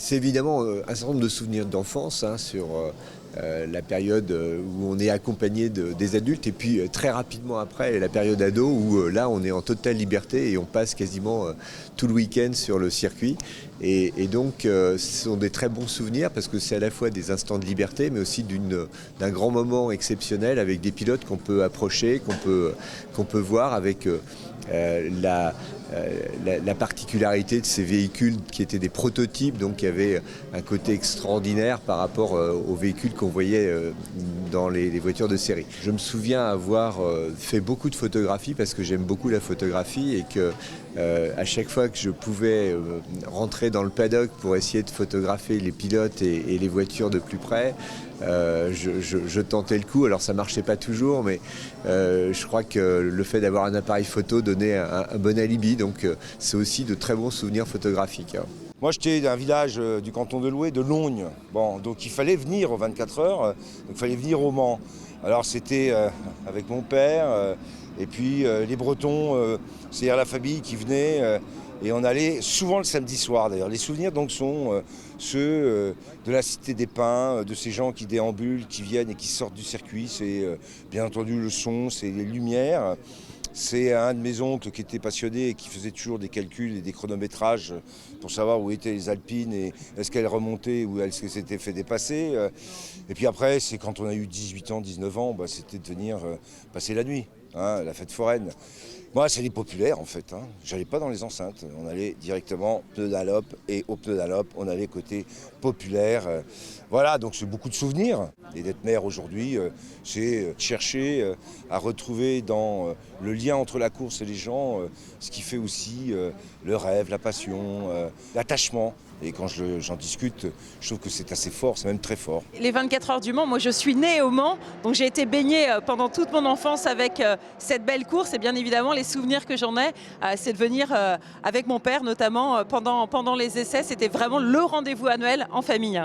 C'est évidemment un certain nombre de souvenirs d'enfance sur la période où on est accompagné des adultes et puis très rapidement après la période ado où là on est en totale liberté et on passe quasiment tout le week-end sur le circuit. Et donc ce sont des très bons souvenirs parce que c'est à la fois des instants de liberté mais aussi d'un grand moment exceptionnel avec des pilotes qu'on peut approcher, qu'on peut voir avec la particularité de ces véhicules qui étaient des prototypes, donc qui avaient un côté extraordinaire par rapport aux véhicules qu'on voyait dans les voitures de série. Je me souviens avoir fait beaucoup de photographies parce que j'aime beaucoup la photographie et que à chaque fois que je pouvais rentrer dans le paddock pour essayer de photographier les pilotes et les voitures de plus près, je tentais le coup. Alors ça marchait pas toujours, mais je crois que le fait d'avoir un appareil photo donnait un bon alibi, donc c'est aussi de très bons souvenirs photographiques. Moi j'étais d'un village du canton de Loué, de Lognes. Bon, donc il fallait venir aux 24 heures, donc il fallait venir au Mans. Alors c'était avec mon père et puis les Bretons, c'est-à-dire la famille qui venait. Et on allait souvent le samedi soir d'ailleurs. Les souvenirs donc sont ceux de la Cité des Pins, de ces gens qui déambulent, qui viennent et qui sortent du circuit. C'est bien entendu le son, c'est les lumières. C'est un de mes oncles qui était passionné et qui faisait toujours des calculs et des chronométrages pour savoir où étaient les Alpines et est-ce qu'elles remontaient ou est-ce qu'elles s'étaient fait dépasser. Et puis après, c'est quand on a eu 18 ans, 19 ans, c'était de venir passer la nuit, la fête foraine. Moi, c'est les populaires en fait. J'allais pas dans les enceintes. On allait directement pneu d'Allop et au pneu d'Allop, on allait côté populaire. Voilà, donc c'est beaucoup de souvenirs. Et d'être maire aujourd'hui, c'est chercher à retrouver dans le lien entre la course et les gens ce qui fait aussi le rêve, la passion, l'attachement. Et quand j'en discute, je trouve que c'est assez fort, c'est même très fort. Les 24 heures du Mans, moi je suis née au Mans, donc j'ai été baignée pendant toute mon enfance avec cette belle course. Et bien évidemment, les souvenirs que j'en ai, c'est de venir avec mon père, notamment pendant les essais. C'était vraiment le rendez-vous annuel en famille.